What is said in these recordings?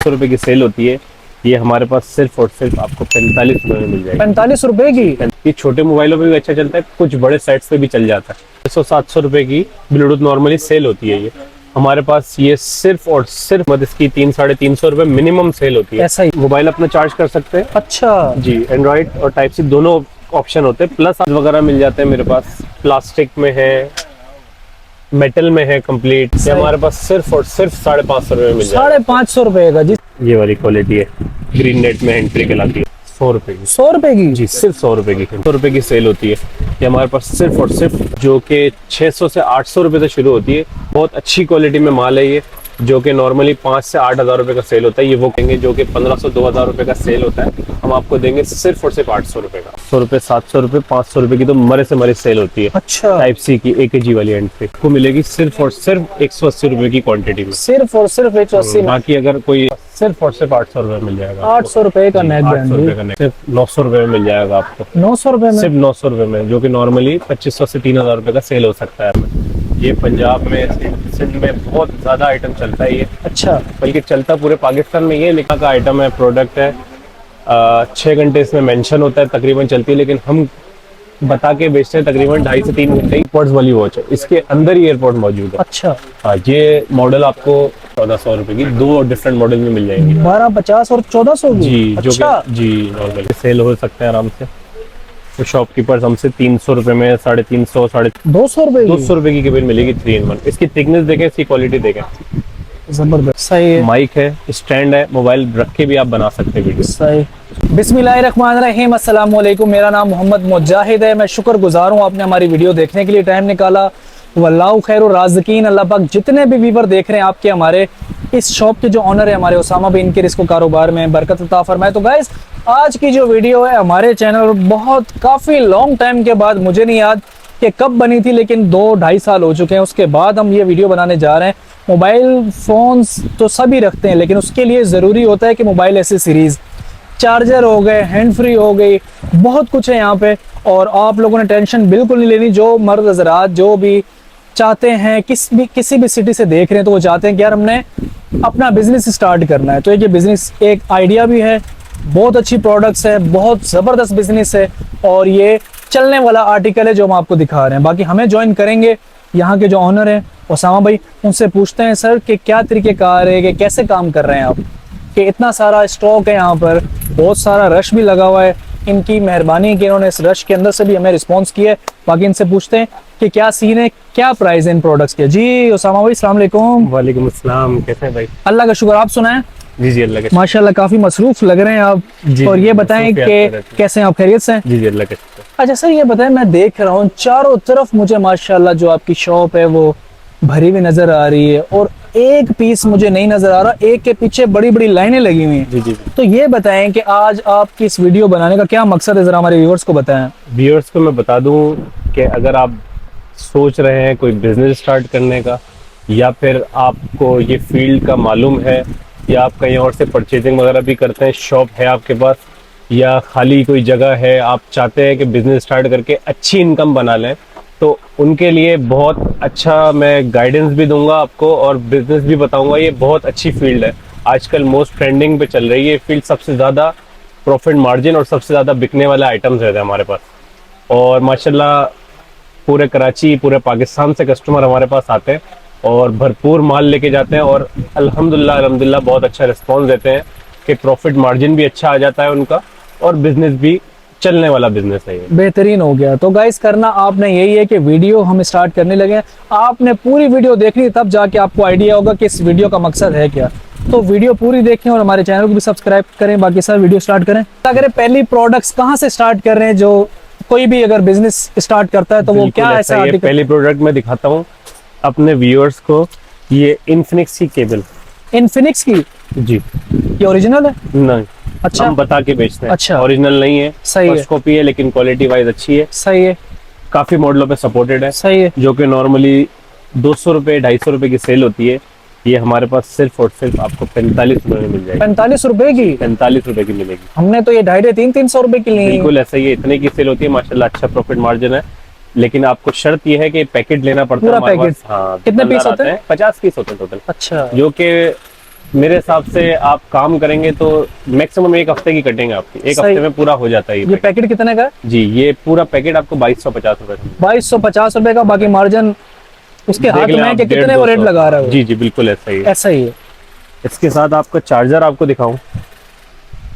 रुपए की सेल होती है। ये हमारे पास सिर्फ और सिर्फ आपको 45 रुपए में मिल जाएगी। 45 रुपए की? ये छोटे मोबाइलों पे भी अच्छा चलता है, कुछ बड़े सेट्स पे भी चल जाता है। 600-700 रुपए की ब्लूटूथ नॉर्मली सेल होती है। ये हमारे पास ये सिर्फ और सिर्फ इसकी 300-350 रुपए मिनिमम सेल होती है। ऐसा ही? मोबाइल अपना चार्ज कर सकते हैं। अच्छा जी, एंड्रॉइड और टाइप सी दोनों ऑप्शन होते हैं। प्लस वगैरह मिल जाते हैं मेरे पास, प्लास्टिक में है, मेटल में है कंप्लीट। ये हमारे पास सिर्फ और सिर्फ 550 रुपए में मिल जाएगा। 550 रुपए का जी? ये वाली क्वालिटी है, ग्रीन नेट में हैंड फ्री कहलाती है। 100 रुपए की। 100 रुपए की? जी, सिर्फ 100 रुपए की। 100 रुपए की सेल होती है। ये हमारे पास सिर्फ और सिर्फ जो कि 600 से 800 रुपए से शुरू होती है। बहुत अच्छी क्वालिटी में माल है ये, जो कि नॉर्मली 5 से 8 हज़ार रुपए का सेल होता है। ये वो कहेंगे जो कि 1500-2000 रुपए का सेल होता है, हम आपको देंगे सिर्फ और सिर्फ 800 रुपए का। 100 रुपए, 700 रुपए, 500 रुपए की तो मरे से मरे सेल होती है। अच्छा। टाइप सी की AKG वाली हैंड फ्री को मिलेगी सिर्फ और सिर्फ 180 रुपए की क्वांटिटी में। सिर्फ और सिर्फ 180 में? बाकी अगर कोई सिर्फ और सिर्फ 800 रुपए मिल जाएगा। 800 रुपए का नेक बैंड? 800 रुपए का नेक सिर्फ 900 रुपए में मिल जाएगा आपको। 900 रुपए में? सिर्फ 900 रुपए में, जो कि नॉर्मली 2500 से 3000 रुपए का सेल हो सकता है। ये पंजाब में, सिंध में बहुत ज्यादा आइटम चलता है ये। अच्छा। बल्कि चलता पूरे पाकिस्तान में। ये लिखा का आइटम है, प्रोडक्ट है। 6 घंटे इसमें मेंशन होता है तकरीबन चलती है, लेकिन हम बता के बेचते हैं तकरीबन 2.5 से 3 घंटे। एयरपोर्ट्स वाली वॉच है, इसके अंदर ही एयरपोर्ट मौजूद है। अच्छा। हाँ, ये मॉडल आपको 1400 रुपए की 2 डिफरेंट मॉडल में मिल जाएंगे। 1250 और 1400 की? जी। अच्छा। जो जी नॉर्मल सेल हो सकते हैं आराम से। तो शॉपकीपर्स हमसे 300 रुपए में, 350, 200 रुपए 200 रुपए की केबल मिलेगी 3-in-1। इसकी थिकनेस देखें, इसकी क्वालिटी देखें। जबरदस्त। सही है। माइक है, स्टैंड है, मोबाइल रख के भी आप बना सकते हैं वीडियो। सही। बिस्मिल्लाहिर्रहमानिर्रहीम, अस्सलाम वालेकुम। मेरा नाम मोहम्मद मुजाहिद है। मैं शुक्रगुजार हूँ आपने हमारी वीडियो देखने के लिए टाइम निकाला। वल्लाहु खैरुर राज़िकीन। अल्लाह पाक जितने भी व्यूवर देख रहे हैं आपके, हमारे इस शॉप के जो ऑनर है हमारे उसामा भी, इनके रिस्को कारोबार में बरकत अता फरमाए। तो गाइस, आज की जो वीडियो है हमारे चैनल बहुत काफ़ी लॉन्ग टाइम के बाद, मुझे नहीं याद कि कब बनी थी, लेकिन 2-2.5 साल हो चुके हैं, उसके बाद हम ये वीडियो बनाने जा रहे हैं। मोबाइल फ़ोन्स तो सभी रखते हैं, लेकिन उसके लिए ज़रूरी होता है कि मोबाइल एसेसरीज़, चार्जर हो गए, हैंड फ्री हो गई, बहुत कुछ है यहाँ पे। और आप लोगों ने टेंशन बिल्कुल नहीं लेनी। जो मर्द हज़रात जो भी चाहते हैं, किसी भी सिटी से देख रहे हैं, तो वो चाहते हैं कि यार हमने अपना बिजनेस स्टार्ट करना है, तो ये बिजनेस एक आइडिया भी है, बहुत अच्छी प्रोडक्ट्स है, बहुत ज़बरदस्त बिजनेस है, और ये चलने वाला आर्टिकल है जो हम आपको दिखा रहे हैं। बाकी हमें ज्वाइन करेंगे यहाँ के जो ऑनर हैं उसामा भाई, उनसे पूछते हैं सर कि क्या तरीक़ेकार है, कि कैसे काम कर रहे हैं आप, कि इतना सारा स्टॉक है यहाँ पर, बहुत सारा रश भी लगा हुआ है। इनकी मेहरबानी कि इन्होंने इस रश के अंदर से भी हमें रिस्पांस किया है। बाकी इनसे पूछते हैं कि क्या सीन है, क्या प्राइस है इन प्रोडक्ट्स के। जी उसामा भाई, अस्सलाम वालेकुम। वालेकुम अस्सलाम, कैसे हैं भाई? अल्लाह का शुक्र, आप सुनाएं? जी जी, अल्लाह का माशाल्लाह, काफी मसरूफ लग रहे हैं आप। जी, और ये बताएं कि कैसे हैं आप, खैरियत से हैं? जी जी, अल्लाह का शुक्र। अच्छा सर, ये बताएं, मैं देख रहा हूँ चारों तरफ मुझे माशाल्लाह जो आपकी शॉप है वो भरी हुई नजर आ रही है, और एक पीस मुझे नहीं नजर आ रहा, एक के पीछे बड़ी बड़ी लाइनें लगी हुई हैं। जी जी। तो ये बताएं कि आज आपकी इस वीडियो बनाने का क्या मकसद है, जरा हमारे व्यूअर्स को बताएं। व्यूअर्स को मैं बता दूं कि अगर आप सोच रहे हैं कोई बिजनेस स्टार्ट करने का, या फिर आपको ये फील्ड का मालूम है, या आप कहीं और से परचेजिंग वगैरह भी करते हैं, शॉप है आपके पास, या खाली कोई जगह है, आप चाहते हैं कि बिजनेस स्टार्ट करके अच्छी इनकम बना लें, तो उनके लिए बहुत अच्छा मैं गाइडेंस भी दूंगा आपको और बिजनेस भी बताऊंगा। ये बहुत अच्छी फील्ड है, आजकल मोस्ट ट्रेंडिंग पे चल रही है ये फील्ड। सबसे ज़्यादा प्रॉफिट मार्जिन और सबसे ज़्यादा बिकने वाले आइटम्स रहते हैं हमारे पास, और माशाल्लाह पूरे कराची, पूरे पाकिस्तान से कस्टमर हमारे पास आते हैं और भरपूर माल लेके जाते हैं, और अल्हम्दुलिल्लाह बहुत अच्छा रिस्पॉन्स देते हैं कि प्रॉफिट मार्जिन भी अच्छा आ जाता है उनका, और बिजनेस भी चलने वाला बिजनेस है ये। बेहतरीन हो गया। तो गाइस, करना आपने यही है कि वीडियो हम स्टार्ट करने लगे, आपने पूरी वीडियो देखनी, तब जाके आपको आइडिया होगा कि इस वीडियो का मकसद है क्या। तो वीडियो पूरी देखें और हमारे चैनल को भी सब्सक्राइब करें। बाकी सर वीडियो स्टार्ट करें। अगर पहली प्रोडक्ट्स कहाँ से स्टार्ट कर रहे हैं, जो कोई भी अगर बिजनेस स्टार्ट करता है तो वो क्या ऐसा आर्टिकल? पहली प्रोडक्ट मैं दिखाता हूँ अपने व्यूअर्स को, ये इन्फिनिक्स की केबल। इन्फिनिक्स की? जी। ये ओरिजिनल है? नहीं। अच्छा। हम बता के बेचते हैं। अच्छा। ओरिजिनल नहीं है, सही है, कॉपी है, लेकिन क्वालिटी वाइज अच्छी है। सही है, काफी मॉडलों पे सपोर्टेड है। सही है। जो कि नॉर्मली 200 रुपए, 250 रुपए की सेल होती है, ये हमारे पास सिर्फ और सिर्फ आपको 45 रुपए में मिल जाएगी। 45 रुपए की? 45 रुपए की मिलेगी। हमने तो ये 250-300 रुपए की ली। बिल्कुल ऐसा ही है, इतने की सेल होती है माशाल्लाह, अच्छा प्रॉफिट मार्जिन है, लेकिन आपको शर्त यह है कि पैकेट लेना पड़ता है पूरा हमारे पैकेट। पास। हाँ, कितने पीस होते हैं? 50 पीस होते हैं टोटल। अच्छा। जो कि मेरे हिसाब से आप काम करेंगे तो मैक्सिमम एक हफ्ते की कटेंगे आपकी, एक सही। हफ्ते में पूरा हो जाता है ये ये पैकेट कितने का है? जी, ये पूरा पैकेट आपको 2250 रुपए का। 2250 रुपए का, बाकी मार्जिन उसके देख हाथ लें में है आप, कि कितने वो रेट 150 लगा रहा है वो? जी जी बिल्कुल ऐसा ही है। ऐसा ही है। इसके साथ आपका चार्जर आपको दिखाऊं,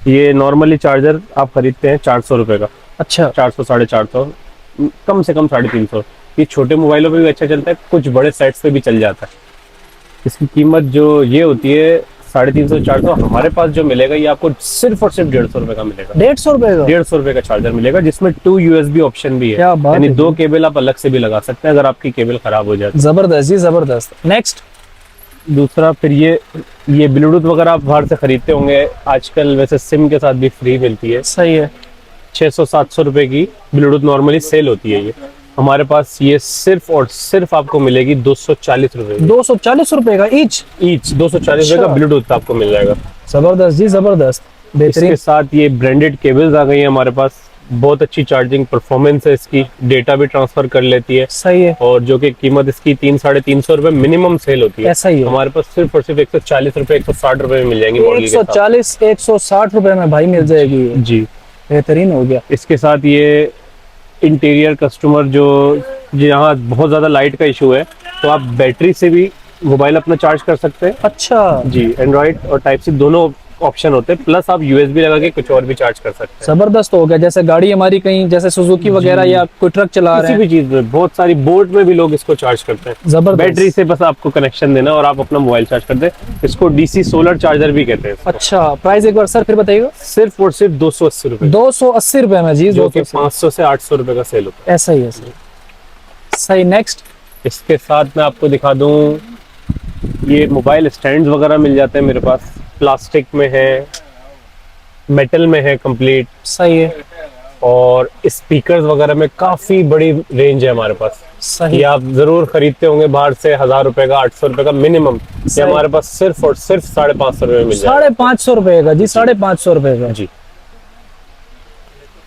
ये नॉर्मली चार्जर आप खरीदते हैं 400 रुपए का, अच्छा 400 450, कम से कम 350। ये छोटे मोबाइलों पे भी अच्छा चलता है, कुछ बड़े सेट्स पे भी चल जाता है। इसकी कीमत जो ये होती है 350 400, हमारे पास जो मिलेगा ये आपको सिर्फ और सिर्फ 150 रुपए का मिलेगा। 150 रुपए का? 150 रुपए का चार्जर मिलेगा, जिसमें 2 USB ऑप्शन भी है, क्या बात यानी है। 2 केबल आप अलग से भी लगा सकते हैं अगर आपकी केबल खराब हो जाए तो। जबरदस्त जी, जबरदस्त। नेक्स्ट। दूसरा फिर ये ब्लूटूथ वगैरह आप बाहर से खरीदते होंगे, आजकल वैसे सिम के साथ भी फ्री मिलती है। सही है। 600-700 रुपए की ब्लूटूथ नॉर्मली सेल होती है, ये हमारे पास ये सिर्फ और सिर्फ आपको मिलेगी 240 रुपए 240 रुपए का ईच? ईच 240 रुपए का अच्छा। ब्लूटूथ आपको मिल जाएगा। जबरदस्त जी, जबरदस्त, बेहतरीन। इसके साथ ये ब्रांडेड केबल्स आ गई है हमारे पास, बहुत अच्छी चार्जिंग परफॉर्मेंस है इसकी, डेटा भी ट्रांसफर कर लेती है, सही है। और जो कि कीमत इसकी 300-350 रुपए मिनिमम सेल होती है। ऐसा ही है। हमारे पास सिर्फ और सिर्फ 140 रुपए 160 रुपए में मिल जाएंगी मॉडल के साथ। 140 160 रुपए में भाई मिल जाएगी ये। जी। बेहतरीन हो गया। इसके साथ ये इंटीरियर कस्टमर जो यहाँ बहुत ज्यादा लाइट का इशू है, तो आप बैटरी से भी मोबाइल अपना चार्ज कर सकते हैं। अच्छा, जी, एंड्रॉइड और टाइप सी दोनों ऑप्शन होते हैं, प्लस आप USB लगा के कुछ और भी चार्ज कर सकते हैं। जबरदस्त हो गया। जैसे गाड़ी हमारी कहीं जैसे सुजुकी वगैरह या कोई ट्रक चला रहे किसी हैं, भी चीज में, बहुत सारी बोट में भी लोग इसको चार्ज करते हैं। जबरदस्त। बैटरी से बस आपको कनेक्शन देना और आप अपना मोबाइल चार्ज करते हैं। इसको DC सोलर चार्जर भी कहते हैं इसको। अच्छा, प्राइस एक बार सर फिर बताइएगा। सिर्फ और सिर्फ 280 रुपए, 280 रुपए में जी, जो कि 280। 500 से 800 रुपए का सेल होता ऐसा ही है सर। सही। नेक्स्ट। है। इसके साथ मैं आपको दिखा दूं, ये मोबाइल स्टैंड वगैरह मिल जाते हैं मेरे पास, प्लास्टिक में है, मेटल में है कंप्लीट, सही है। और स्पीकर्स वगैरह में काफी बड़ी रेंज है हमारे पास। सही। ये आप जरूर खरीदते होंगे बाहर से 1000 रुपए का, 800 रुपए का मिनिमम, ये सही। हमारे पास सिर्फ और सिर्फ 550 रुपए में मिल जाएगा। 550 रुपए का जी, 550 रुपए का जी।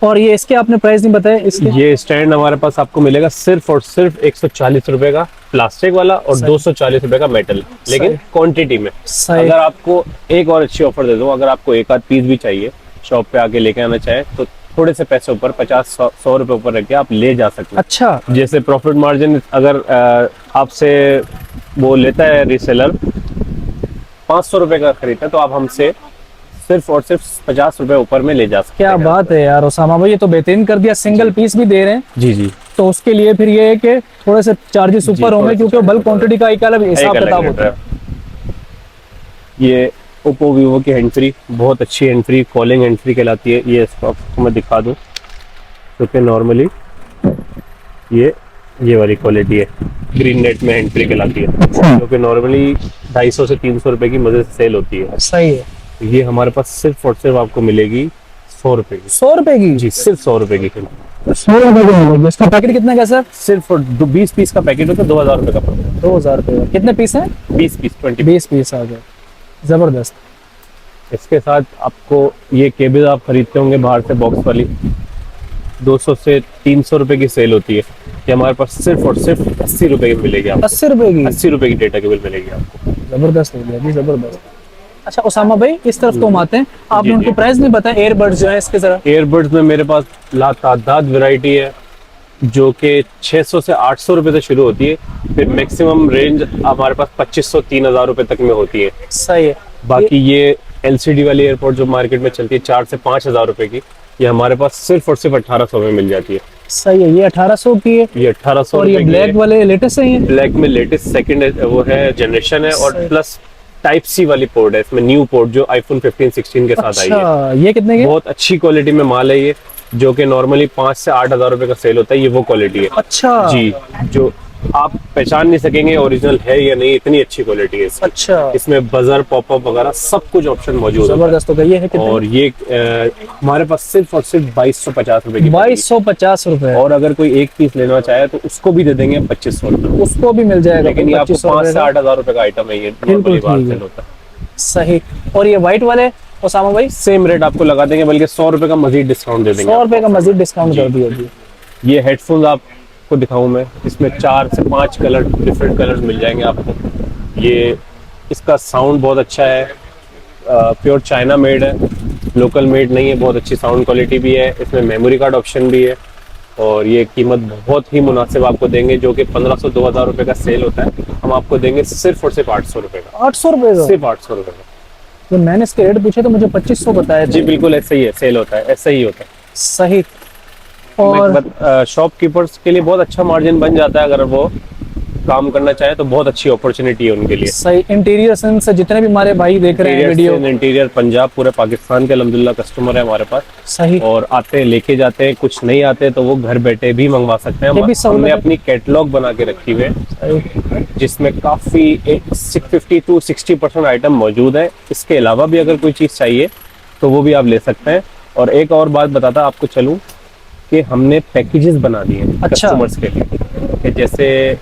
और ये इसके आपने प्राइस नहीं बताया इसके? ये स्टैंड हमारे पास आपको मिलेगा सिर्फ और सिर्फ 140 रुपए का प्लास्टिक वाला, और सही। 240 रुपए का मेटल, लेकिन सही। क्वांटिटी में। सही। अगर आपको एक और अच्छी ऑफर दे दूं, अगर आपको एक आध पीस भी चाहिए, शॉप पे आके लेके आना चाहे तो थोड़े से पैसे ऊपर 50-100 रुपए ऊपर रख के आप ले जा सकते हैं। अच्छा, जैसे प्रॉफिट मार्जिन अगर आपसे वो लेता है रीसेलर 500 रुपए का खरीदता है, तो आप हमसे सिर्फ और सिर्फ 50 रुपए ऊपर में ले जा सकते क्या हैं। बात है यार उसामा भाई, ये तो बेहतरीन कर दिया। सिंगल पीस भी दे रहे हैं, जी जी, तो उसके लिए फिर ये है कि थोड़े से चार्जेस ऊपर थोड़ा होंगे, सा क्योंकि बल्क क्वांटिटी का एक अलग हिसाब एक अलग किताब रेट होता है। है। ये ओप्पो वीवो की हैंड फ्री, बहुत अच्छी hand free, calling hand free कहलाती है। ये इसको आपको मैं दिखा दूं, क्योंकि नॉर्मली ये वाली क्वालिटी है, ग्रीन नेट में हैंड फ्री कहलाती है, जो कि नॉर्मली 250 से 300 रुपए की मदद से सेल होती है। सही है। ये हमारे पास सिर्फ और सिर्फ आपको मिलेगी 100 रुपए की। 100 रुपए की? जी, सिर्फ 100 रुपए की। 100 रुपए की। इसका पैकेट कितने का सर? सिर्फ 20 पीस का पैकेट होता है, 2000 रुपए का पड़ता है। 2000 रुपए का। कितने पीस हैं? 20 पीस, 20। 20 पीस आ गए। जबरदस्त। इसके साथ आपको ये केबल आप खरीदते होंगे बाहर से बॉक्स वाली, 200 से 300 रुपए की सेल होती है, ये हमारे पास सिर्फ और सिर्फ 80 रुपए की मिलेगी आपको। 80 रुपए की? 80 रुपए की डेटा केबल मिलेगी आपको। जबरदस्त हो गया जी, जबरदस्त। अच्छा उसामा भाई, इस तरफ तो हम आते हैं, आपने जी, उनके जी। प्राइस नहीं बताया एयरबड्स जो है इसके जरा। एयरबड्स में मेरे पास लातादाद वैरायटी है, जो कि 600 से 800 रुपए से शुरू होती है, फिर मैक्सिमम रेंज हमारे पास 2500-3000 रुपए तक में होती है। सही है। बाकी ये LCD वाली एयरपोर्ट जो मार्केट में चलती है 4 से 5000 रुपए की, ये हमारे पास सिर्फ और सिर्फ 1800 में मिल जाती है। सही है, ये 1800 की है। ये 1800 और ये रुपए की ब्लैक है। वाले लेटेस्ट है ये? ब्लैक में लेटेस्ट सेकंड वो है, जनरेशन है, और सही। प्लस टाइप सी वाली पोर्ट है इसमें, न्यू पोर्ट जो iPhone 15-16 के साथ आई है। अच्छा, ये कितने के? बहुत अच्छी क्वालिटी में माल है ये, जो कि नॉर्मली 5 से 8000 रुपए का सेल होता है, ये वो क्वालिटी है। अच्छा जी, जो आप पहचान नहीं सकेंगे ओरिजिनल है या नहीं, इतनी अच्छी क्वालिटी है इसकी। अच्छा, इसमें बजर, पॉपअप वगैरह सब कुछ ऑप्शन मौजूद है। जबरदस्त हो गया। ये है कितने? और ये हमारे पास सिर्फ और सिर्फ 2250 रुपए की पड़ेगी। 2250 रुपए। और अगर कोई एक पीस लेना चाहे तो उसको भी दे देंगे 2500 रुपए। उसको भी मिल जाएगा। लेकिन ये आपको 2500 5 से रुपए 8000 रुपए का आइटम है, ये बिल्कुल नॉर्मली बाहर ठीक है। सेल होता है। सही। और ये व्हाइट वाले उसामा भाई? सेम रेट आपको लगा देंगे, बल्कि 100 रुपए का मजीद डिस्काउंट दे देंगे। 100 रुपए का मजीद डिस्काउंट जी। कर दिया जी। ये हेडफोन्स आपको दिखाऊं मैं, इसमें 4 से 5 कलर, डिफरेंट कलर्स मिल जाएंगे आपको। ये इसका साउंड बहुत अच्छा है, प्योर चाइना मेड है, लोकल मेड नहीं है, बहुत अच्छी साउंड क्वालिटी भी है, इसमें मेमोरी कार्ड ऑप्शन भी है। और ये कीमत बहुत ही मुनासिब आपको देंगे, जो कि 1500-2000 रुपये का सेल होता है, हम आपको देंगे सिर्फ और सिर्फ 800 रुपये का। 800 रुपए का? सिर्फ 800 रुपये का। तो मैंने इसके रेट पूछे तो मुझे 2500 बताया जी बिल्कुल ऐसा ही है, सेल होता है, ऐसा ही होता है। सही। और शॉपकीपर्स के लिए बहुत अच्छा मार्जिन बन जाता है, अगर वो काम करना चाहे तो बहुत अच्छी अपॉर्चुनिटी है उनके लिए। सही। इंटीरियर से जितने भी हमारे भाई देख रहे हैं वीडियो, इंटीरियर पंजाब पूरे पाकिस्तान के अल्हम्दुलिल्लाह कस्टमर है हमारे पास। सही। और आते हैं, लेके जाते हैं, कुछ नहीं आते तो वो घर बैठे भी मंगवा सकते हैं। ये भी सहूलत हमने है। अपनी कैटलॉग बना के रखी हुई है, जिसमें काफी 50 to 60% आइटम मौजूद है। इसके अलावा भी अगर कोई चीज चाहिए तो वो भी आप ले सकते हैं। और एक और बात बताता आपको चलूं कि हमने पैकेजेस बना दिए हैं अच्छा। कस्टमर्स के लिए, कि जैसे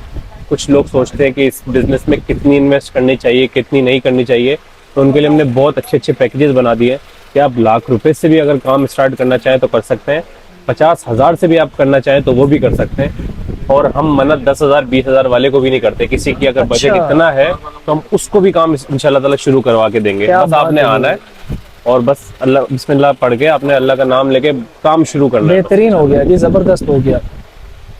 कुछ लोग सोचते हैं कि इस बिजनेस में कितनी इन्वेस्ट करनी चाहिए, कितनी नहीं करनी चाहिए, तो उनके लिए हमने बहुत अच्छे अच्छे पैकेजेस बना दिए हैं कि आप ₹1,00,000 से भी अगर काम स्टार्ट करना चाहें तो कर सकते हैं, 50,000 से भी आप करना चाहें तो वो भी कर सकते हैं। और हम मन्नत 10,000 20,000 वाले को भी नहीं करते। किसी की अगर बजट अच्छा। इतना है तो हम उसको भी काम इंशाल्लाह ताला शुरू करवा के देंगे। क्या बस बात आपने है। आना है और बस अल्लाह बिस्मिल्लाह पढ़ के आपने अल्लाह का नाम लेके काम शुरू करना है। बेहतरीन हो गया जी, जबरदस्त हो गया।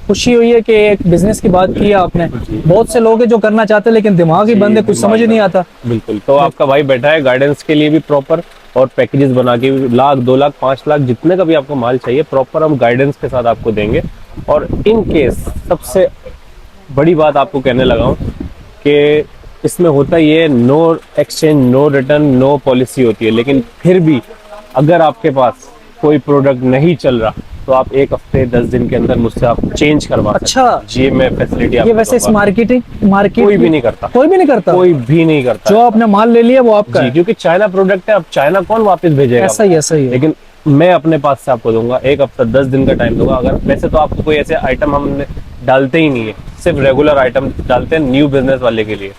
खुशी हुई है कि एक बिजनेस की बात की आपने। बहुत से लोग हैं जो करना चाहते हैं लेकिन दिमाग ही बंद है, कुछ समझ ही नहीं आता। बिल्कुल, तो आपका भाई बैठा है गाइडेंस के लिए भी प्रॉपर, और पैकेजेस बना के भी 1,00,000 2,00,000 5,00,000 जितने का भी आपको माल चाहिए प्रॉपर हम गाइडेंस के साथ आपको देंगे। और इन केस सबसे बड़ी बात आपको कहने लगा हूँ कि इसमें होता ये no exchange, no return, no policy होती है, लेकिन फिर भी अगर आपके पास कोई प्रोडक्ट नहीं चल रहा तो आप 1 हफ्ते 10 दिन के अंदर मुझसे आप चेंज करवा सकते अच्छा। हैं। जी मैं फैसिलिटी ये वैसे इस मार्केट कोई भी नहीं करता, कोई भी नहीं करता। कोई भी नहीं करता जो आपने माल ले लिया वो आपका जी, है। क्योंकि चाइना प्रोडक्ट है, अब चाइना कौन वापस भेजेगा? ऐसा ही ऐसा ही है। लेकिन मैं अपने पास से आपको दूंगा 1 हफ्ता 10 दिन का टाइम दूंगा। अगर वैसे तो आपको कोई ऐसे आइटम हमने डालते ही नहीं है, सिर्फ रेगुलर आइटम डालते हैं न्यू बिजनेस वाले के लिए।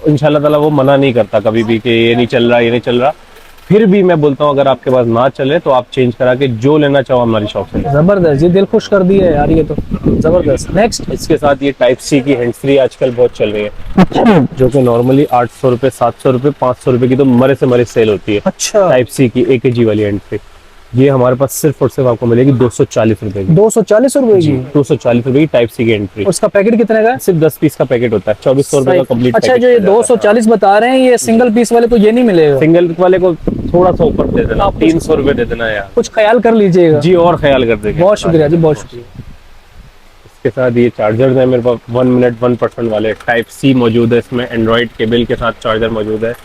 इंशाल्लाह ताला वो मना नहीं करता कभी भी कि ये नहीं चल रहा, ये नहीं चल रहा। फिर भी मैं बोलता हूँ अगर आपके पास ना चले तो आप चेंज करा के जो लेना चाहो हमारी शॉप से। जबरदस्त, ये दिल खुश कर दिया है यार, ये तो जबरदस्त। नेक्स्ट इसके साथ ये टाइप सी की हैंड्स फ्री आजकल बहुत चल रही है, जो कि नॉर्मली 800 रुपए, 700 रुपए, 500 रुपए की तो मरे से मरे सेल होती है। अच्छा। टाइप सी की 1 kg वाली हैंड फ्री, ये हमारे पास सिर्फ और सिर्फ आपको मिलेगी 240 रुपए की। 240 रुपए की? 240 रुपए की टाइप सी की हैंड फ्री। उसका पैकेट कितने का है? सिर्फ 10 पीस का पैकेट होता है, 2400 रुपए का कंप्लीट। अच्छा, जो ये 240 बता रहे हैं ये सिंगल पीस वाले को ये नहीं मिलेगा? सिंगल वाले को थोड़ा सा ऊपर दे देना, 300 रुपए दे देना यार। कुछ ख्याल कर लीजिएगा जी, और ख्याल कर देंगे। बहुत शुक्रिया जी, बहुत शुक्रिया। इसके साथ ये चार्जर है मेरे पास 1 मिनट 1% वाले, टाइप सी मौजूद है इसमें, एंड्रॉइड केबल के साथ चार्जर मौजूद है,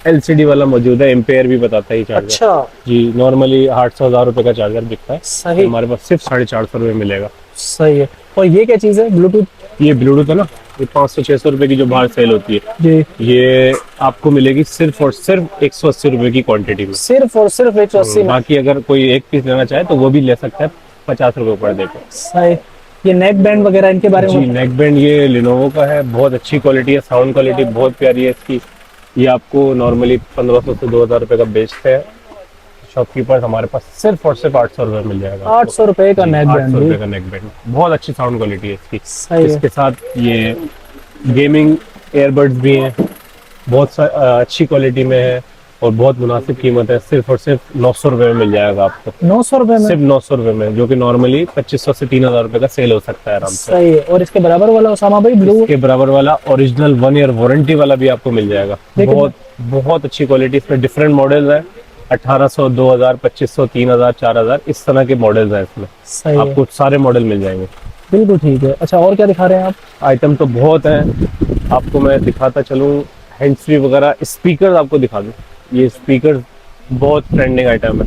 LCD वाला मौजूद है, एम्पेयर भी बताता है ये चार्जर। अच्छा जी, नॉर्मली 800-1000 रुपए का चार्जर बिकता है, सही। हमारे पास सिर्फ 450 रुपए मिलेगा। सही है। और ये क्या चीज है? ब्लूटूथ? ये ब्लूटूथ है ना, ये 500-600 रुपए की जो बाहर सेल होती है, जी। ये आपको मिलेगी सिर्फ और सिर्फ 180 रुपए की क्वांटिटी में। सिर्फ और सिर्फ 180 में? बाकी अगर कोई एक पीस लेना चाहे तो वो भी ले सकता है 50 रुपए ऊपर देकर। सही। ये नेक बैंड वगैरह इनके बारे जी, में? नेक बैंड ये लिनोवो का है, बहुत अच्छी क्वालिटी है, साउंड क्वालिटी बहुत प्यारी है इसकी। ये आपको नॉर्मली 1500 से 2000 रुपए का बेचते हैं शॉपकीपर, हमारे पास सिर्फ और सिर्फ 800 रुपए मिल जाएगा। 800 रुपए का नेक 800 रुपए बैंड? का नेक बैंड, बहुत अच्छी साउंड क्वालिटी है इसकी। सही है। इसके साथ ये गेमिंग एयरबड्स भी हैं, बहुत अच्छी क्वालिटी में है और बहुत मुनासिब कीमत है, सिर्फ और सिर्फ 900 रुपए में मिल जाएगा आपको। 900 रुपए में? सिर्फ 900 रुपए में, जो कि नॉर्मली 2500 से 3000 रुपए का सेल हो सकता है आराम से। सही है। और इसके बराबर वाला उसामा भाई ब्लू? इसके बराबर वाला ओरिजिनल 1 ईयर वारंटी वाला भी आपको मिल जाएगा। लेकिन- बहुत बहुत अच्छी क्वालिटी, इसमें डिफरेंट मॉडल्स हैं, 1800, 2000, 2500, 3000, 4000 इस तरह के मॉडल्स हैं इसमें। सही है, आपको सारे मॉडल मिल जाएंगे। बिल्कुल ठीक है। अच्छा, और क्या दिखा रहे हैं आप? आइटम तो बहुत हैं, आपको मैं दिखाता चलूँ। हैंड्स फ्री वगैरह, स्पीकर आपको दिखा दूँ। ये स्पीकर बहुत ट्रेंडिंग आइटम है,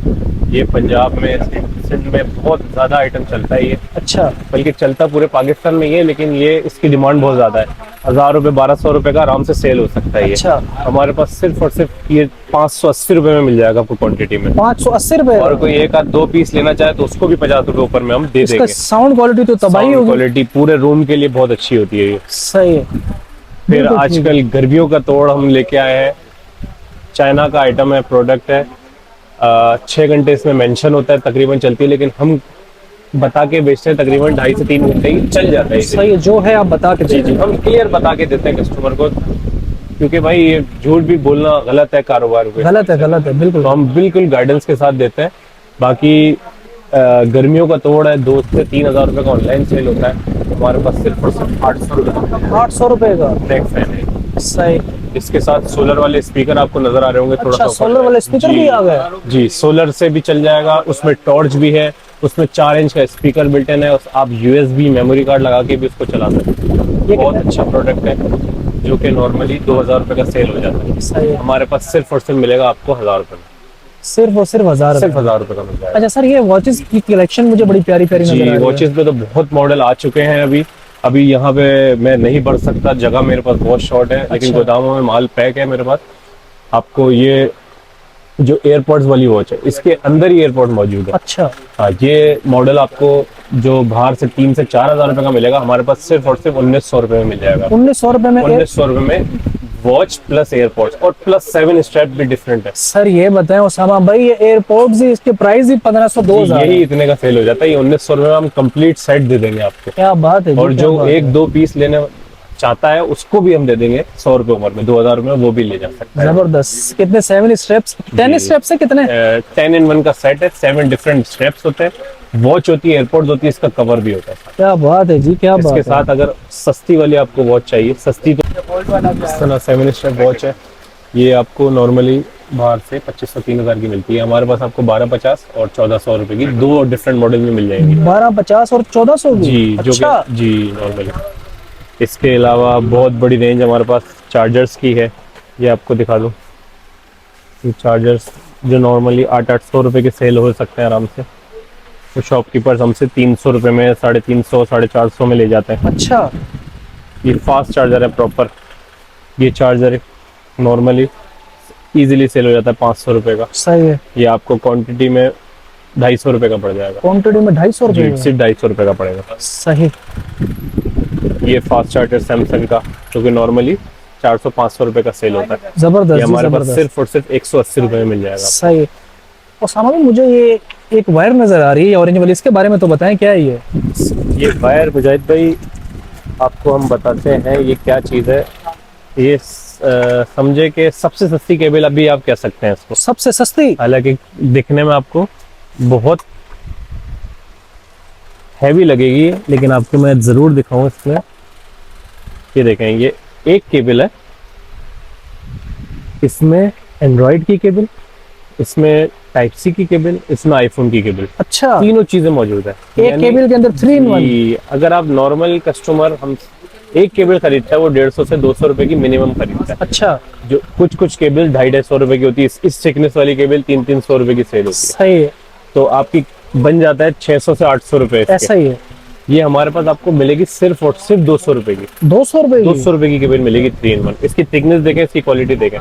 ये पंजाब में, सिंध में बहुत ज़्यादा आइटम चलता है ये। अच्छा। बल्कि चलता पूरे पाकिस्तान में ये, लेकिन ये इसकी डिमांड बहुत ज़्यादा है। 1000 रुपये 1200 रुपये का आराम से सेल हो सकता है ये। अच्छा। हमारे पास सिर्फ और सिर्फ ये 580 रुपये में मिल जाएगा आपको क्वांटिटी में। 580 रुपए? और कोई एक आध 2 पीस लेना चाहे तो उसको भी 50 रुपये ऊपर में हम दे इसका देंगे। साउंड क्वालिटी तो तबाही होगी। क्वालिटी पूरे रूम के लिए बहुत अच्छी होती है ये। सही है। फिर बिल्कुल ठीक आजकल गर्मियों का तोड़ हम लेके आए हैं, चाइना का आइटम है, प्रोडक्ट है, 6 घंटे इसमें मेंशन होता है तकरीबन चलती है, लेकिन हम बता के बेचते हैं तकरीबन 2.5 से 3 घंटे ही चल जाता है इसे। सही है, जो है आप बता के जी जी, दीजिए। हम क्लियर बता के देते हैं कस्टमर को क्योंकि भाई ये झूठ भी बोलना गलत है कारोबार में। गलत है बिल्कुल। तो हम बिल्कुल गाइडेंस के साथ देते हैं। बाकी गर्मियों का तोड़ है, 2 से 3 हज़ार रुपए का ऑनलाइन सेल होता है, हमारे पास सिर्फ और सिर्फ 800 रुपए का 800 रुपए का नेक फैन है। सही। इसके साथ सोलर वाले स्पीकर आपको नजर आ रहे होंगे, थोड़ा अच्छा, सा ऊपर सोलर वाले स्पीकर जी, भी आ गए? जी सोलर से भी चल जाएगा, उसमें टॉर्च भी है, उसमें 4 इंच का स्पीकर बिल्ट इन है, आप यूएसबी मेमोरी कार्ड लगा के भी उसको चला सकते हैं। ये बहुत अच्छा प्रोडक्ट है जो कि नॉर्मली 2 हज़ार रुपए का सेल हो जाता है। सही है। हमारे पास सिर्फ और सिर्फ मिलेगा आपको 1,000 रुपए में, सिर्फ और सिर्फ 1000 सिर्फ 1,000 रुपए का मिल जाएगा। अच्छा सर, ये वॉचेस की कलेक्शन मुझे बड़ी प्यारी प्यारी नजर आ जी रही है। वॉचेस पे तो बहुत मॉडल आ चुके हैं। अभी यहाँ पे मैं नहीं बढ़ सकता, जगह मेरे पास बहुत शॉर्ट है, लेकिन अच्छा। गोदामों में माल पैक है मेरे पास। आपको ये जो एयरपोर्ट्स वाली वॉच है, इसके अंदर ही एयरपोर्ट मौजूद है। अच्छा, हाँ, ये मॉडल आपको जो बाहर से 3 से 4 हज़ार रुपए का मिलेगा, हमारे पास सिर्फ और सिर्फ 1,900 रुपए में मिल जाएगा। 1900 रुपए में 1,900 रुपए में वॉच प्लस एयरपोर्ट्स और प्लस 7 स्ट्रैप भी डिफरेंट है। सर ये बताएं उसामा भाई, ये एयरपोर्ट्स ही इसके प्राइस ही 1500 2000 यही इतने का सेल हो जाता है। ये 1,900 रुपए में हम कंप्लीट सेट दे देंगे आपको। क्या बात है जी, और क्या जो बात है। 1-2 पीस लेने चाहता है उसको भी हम दे देंगे 100 रुपए उम्र में, 2,000 रुपए में वो भी ले जा सकता है। जबरदस्त। कितने 7 स्टेप्स, 10 स्टेप्स से कितने? 10 in 1 का सेट है, 7 डिफरेंट स्टेप्स होते हैं, वॉच होती है, एयरपोर्ट्स होती है, इसका कवर भी होता है। क्या बात है जी, क्या बात इसके है। साथ अगर सस्ती वाली आपको वॉच चाहिए, सस्ती तो इस तरह 7 स्टेप वॉच है, ये आपको नॉर्मली बाहर से 2500-3,000 की मिलती है। हमारे पास आपको 1250 और 1400 रुपए की 2 डिफरेंट मॉडल में मिल जाएंगी। 1250 और 1400 की? जी जो अच्छा। कि जी नॉर्मली। इसके अलावा बहुत बड़ी रेंज हमारे पास चार्जर्स की है, ये आपको दिखा दूं। ये चार्जर्स जो नॉर्मली 800 रुपए के सेल हो सकते हैं आराम से, तो शॉपकीपर्स हमसे 300 रुपए में, 350, 450 में ले जाते हैं। अच्छा, ये फास्ट चार्जर है प्रॉपर। ये चार्जर नॉर्मली इजीली सेल हो जाता है 500 रुपए का। सही है। ये आपको क्वांटिटी में 250 रुपए का पड़ जाएगा। क्वांटिटी में 250 रुपए जी में? सिर्फ 250 रुपए का पड़ेगा। सही। ये फास्ट चार्जर सैमसंग का, जो कि नॉर्मली 400-500 रुपए का सेल होता है, जबरदस्त ये जी, हमारे पास जबरदस्त। सिर्फ और सिर्फ 180 रुपए में मिल जाएगा। सही। और सामने मुझे ये एक वायर नजर आ रही है ऑरेंज वाली, इसके बारे में तो बताएं, क्या है ये? ये वायर मुजाहिद भाई आपको हम बताते हैं ये क्या चीज़ है। ये समझे कि सबसे सस्ती केबल अभी आप कह सकते हैं इसको, सबसे सस्ती? हालांकि दिखने में आपको बहुत हैवी लगेगी, लेकिन आपको मैं ज़रूर दिखाऊं इसमें। ये देखें, ये एक केबल है, इसमें एंड्रॉयड की केबल, इसमें टाइप सी की केबल, इसमें आईफोन की केबल, अच्छा, तीनों चीजें मौजूद है एक केबल के अंदर 3 in 1? जी, अगर आप नॉर्मल कस्टमर, हम एक केबल खरीदता है वो 150 से 200 रुपए की मिनिमम खरीदता है। अच्छा, जो कुछ केबल 250-250 रुपए की होती है, इस थिकनेस वाली केबल 300-300 रुपए की सेल होती है, सही है। तो आपकी बन जाता है 600 से 800 रुपए इसके। ऐसा ही है। ये हमारे पास आपको मिलेगी सिर्फ और सिर्फ 200 रुपए की, 200 रुपए की? 200 रुपए की केबल मिलेगी 3 in 1। इसकी थिकनेस देखें, इसकी क्वालिटी देखें,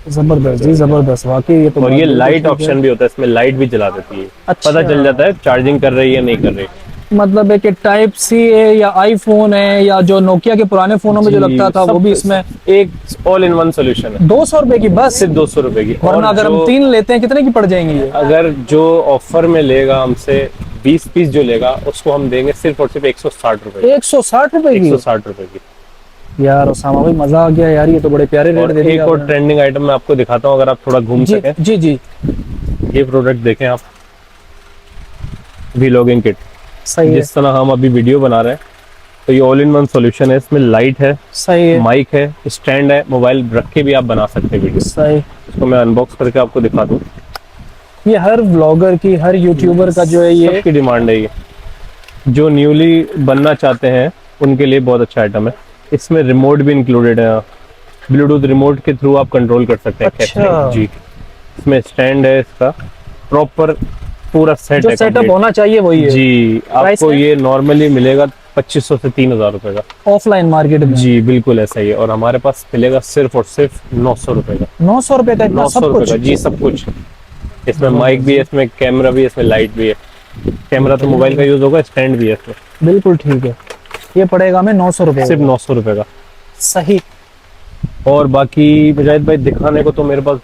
जबरदस्त जी, जबरदस्त वाकई। ये तो और ये बात लाइट बिल्कुल ठीक है। ऑप्शन भी होता है, इसमें लाइट भी जला देती है। अच्छा। पता चल जाता है चार्जिंग कर रही है या नहीं कर रही। मतलब है कि टाइप सी है या आईफोन है या जो नोकिया के पुराने फोनों में जो जी, लगता था वो सब भी इसमें? एक ऑल इन वन सोल्यूशन है। 200 रुपए की बस? सिर्फ 200 रुपए की। वरना और अगर हम जो- 3 लेते हैं कितने की पड़ जाएंगी ये? अगर जो ऑफर में लेगा हमसे 20 पीस जो लेगा, उसको हम देंगे सिर्फ और सिर्फ 160 रुपए 160 रुपए की? 160 रुपए की। यार उसामा भाई मजा आ गया यार, ये तो बड़े प्यारे रेट और दे दिए एक और आपने। ट्रेंडिंग आइटम मैं आपको दिखाता हूँ, अगर आप थोड़ा घूम जी सकें। जी जी, ये प्रोडक्ट देखें आप, वीलॉगिंग किट। सही है, जिस तरह हम अभी वीडियो बना रहे हैं, तो ये ऑल इन वन सोल्यूशन है। इसमें लाइट है, सही है, माइक है, स्टैंड है, मोबाइल रख के भी आप बना सकते हैं वीडियो। सही। इसको मैं अनबॉक्स करके आपको दिखा दूँ। ये हर व्लॉगर की, हर यूट्यूबर का जो है ये सबकी डिमांड है ये, जो न्यूली बनना चाहते हैं उनके लिए बहुत अच्छा आइटम है। इसमें रिमोट भी इंक्लूडेड है, ब्लूटूथ रिमोट के थ्रू आप कंट्रोल कर सकते हैं। अच्छा। कैसे? जी, इसमें स्टैंड है, इसका प्रॉपर पूरा सेट जो है सेटअप complete। होना चाहिए वही है। जी, Price आपको है? ये नॉर्मली मिलेगा 2500 से 3000 रुपए का। ऑफलाइन मार्केट में? जी बिल्कुल ऐसा ही है, और हमारे पास मिलेगा सिर्फ और सिर्फ 900 रुपए का। 900 रुपए का इतना 900 सब रुपए कुछ? का जी, सब कुछ। इसमें माइक भी है, इसमें कैमरा भी है, इसमें लाइट भी है। कैमरा तो मोबाइल का यूज होगा, स्टैंड भी है इसमें। बिल्कुल ठीक है। ये पड़ेगा हमें 900 रुपए सिर्फ 900 रुपए का। सही। और बाकी मुजाहिद भाई दिखाने को तो मेरे पास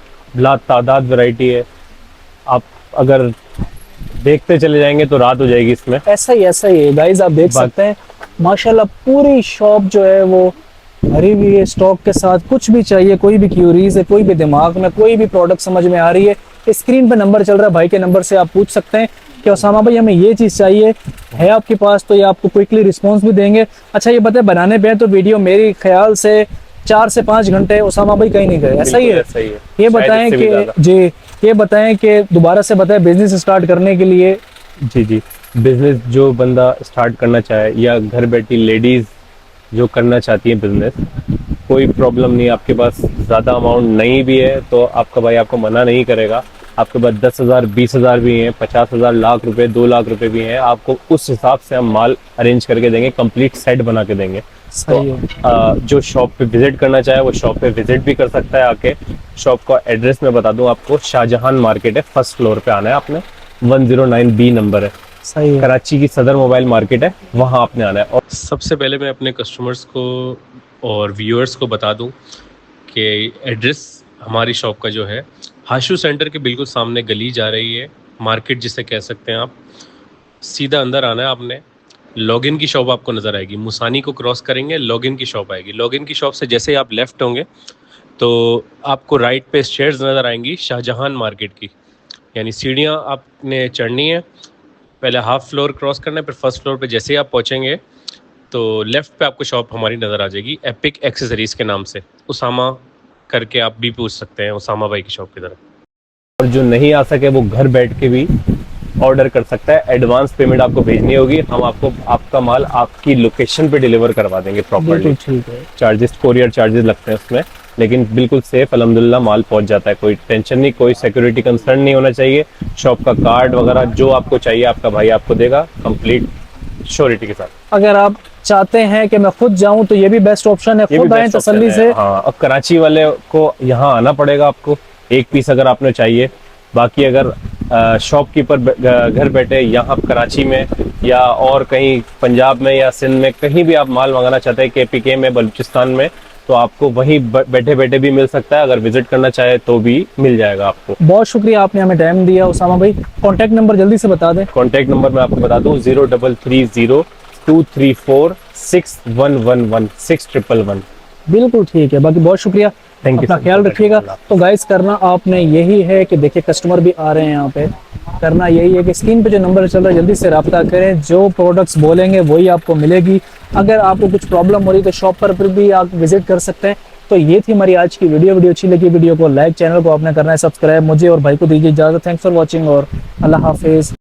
तादाद वैरायटी है, आप अगर देखते चले जाएंगे तो रात हो जाएगी इसमें। ऐसा ही है गाइस, आप देख बात- सकते हैं माशाल्लाह पूरी शॉप जो है वो भरी हुई है स्टॉक के साथ। कुछ भी चाहिए, कोई भी क्यूरीज है, कोई भी दिमाग में कोई भी प्रोडक्ट समझ में आ रही है, स्क्रीन पे नंबर चल रहा है, भाई के नंबर से आप पूछ सकते हैं कि उसामा भाई हमें ये चीज़ चाहिए, है आपके पास, तो ये आपको क्विकली रिस्पॉन्स भी देंगे। अच्छा ये बताए, बनाने पे है तो वीडियो मेरे ख्याल से 4 से 5 घंटे उसामा भाई कहीं नहीं गए, ऐसा ही है? सही है। ये शायद बताएं इससे भी कि ज़्यादा। जी, ये बताएं कि दोबारा से बताएं बिजनेस स्टार्ट करने के लिए। जी, बिजनेस जो बंदा स्टार्ट करना चाहे या घर बैठी लेडीज जो करना चाहती है बिजनेस, कोई प्रॉब्लम नहीं। आपके पास ज़्यादा अमाउंट नहीं भी है तो आपका भाई आपको मना नहीं करेगा। आपके पास 10,000 20,000 भी हैं, 50,000, लाख रुपए, 2 लाख रुपए भी हैं, आपको उस हिसाब से हम माल अरेंज करके देंगे, कंप्लीट सेट बना के देंगे। सही है। तो जो शॉप पे विजिट करना चाहे वो शॉप पे विजिट भी कर सकता है आके। शॉप का एड्रेस मैं बता दूं आपको, शाहजहां मार्केट है, फर्स्ट फ्लोर पे आना है आपने, 109B नंबर है। सही है। कराची की सदर मोबाइल मार्केट है, वहाँ आपने आना है। और सबसे पहले मैं अपने कस्टमर्स को और व्यूअर्स को बता दूं कि एड्रेस हमारी शॉप का जो है, हाशू सेंटर के बिल्कुल सामने गली जा रही है, मार्केट जिसे कह सकते हैं आप। सीधा अंदर आना है आपने, लॉगिन की शॉप आपको नज़र आएगी, मुसानी को क्रॉस करेंगे, लॉगिन की शॉप आएगी। लॉगिन की शॉप से जैसे ही आप लेफ़्ट होंगे तो आपको राइट पे स्टेयर्स नज़र आएंगी शाहजहां मार्केट की, यानी सीढ़ियाँ आपने चढ़नी है। पहले हाफ फ्लोर क्रॉस करना है, फिर फर्स्ट फ्लोर पे जैसे ही आप पहुंचेंगे तो लेफ़्ट पे आपको शॉप हमारी नज़र आ जाएगी, एपिक एक्सेसरीज़ के नाम से। उसामा करके आप भी पूछ सकते हैं, उसामा भाई की शॉप की तरफ। और जो नहीं आ सके वो घर बैठ के भी ऑर्डर कर सकता है। एडवांस पेमेंट आपको भेजनी होगी, हम आपको आपका माल आपकी लोकेशन पे डिलीवर करवा देंगे प्रॉपर्ली। बिल्कुल ठीक है। चार्जेस, कोरियर चार्जेस लगते हैं उसमें, लेकिन बिल्कुल सेफ अल्हम्दुलिल्लाह माल पहुंच जाता है। कोई टेंशन नहीं, कोई सिक्योरिटी कंसर्न नहीं होना चाहिए। शॉप का कार्ड वगैरह जो आपको चाहिए आपका भाई आपको देगा, कंप्लीट श्योरिटी के साथ। अगर आप चाहते हैं कि मैं खुद जाऊं तो ये भी बेस्ट ऑप्शन है, ये भी खुद आए बेस्ट ऑप्शन तसल्ली है। से। हाँ, अब कराची वाले को यहाँ आना पड़ेगा आपको, एक पीस अगर आपने चाहिए। बाकी अगर शॉपकीपर घर बैठे यहाँ कराची में या और कहीं पंजाब में या सिंध में कहीं भी आप माल मंगाना चाहते हैं, KPK में, बलूचिस्तान में, तो आपको वहीं बैठे बैठे भी मिल सकता है। अगर विजिट करना चाहे तो भी मिल जाएगा आपको। बहुत शुक्रिया, आपने हमें टाइम दिया उसामा भाई। कॉन्टैक्ट नंबर जल्दी से बता दें। कॉन्टैक्ट नंबर मैं आपको बता दूं, 0330-234-6111, 6111। बिल्कुल ठीक है। बाकी बहुत शुक्रिया, Thank you, अपना sir. ख्याल रखिएगा। तो गाइस करना आपने यही है कि देखिए कस्टमर भी आ रहे हैं यहाँ पे, करना यही है कि स्क्रीन पे जो नंबर चल रहा है जल्दी से रब्ता करें, जो प्रोडक्ट्स बोलेंगे वही आपको मिलेगी। अगर आपको कुछ प्रॉब्लम हो रही तो शॉप पर भी आप विजिट कर सकते हैं। तो ये थी हमारी आज की वीडियो अच्छी लगी वीडियो को लाइक, चैनल को आपने करना है सब्सक्राइब। मुझे और भाई को दीजिए इजाजत। थैंक्स फॉर वॉचिंग और अल्लाह हाफिज।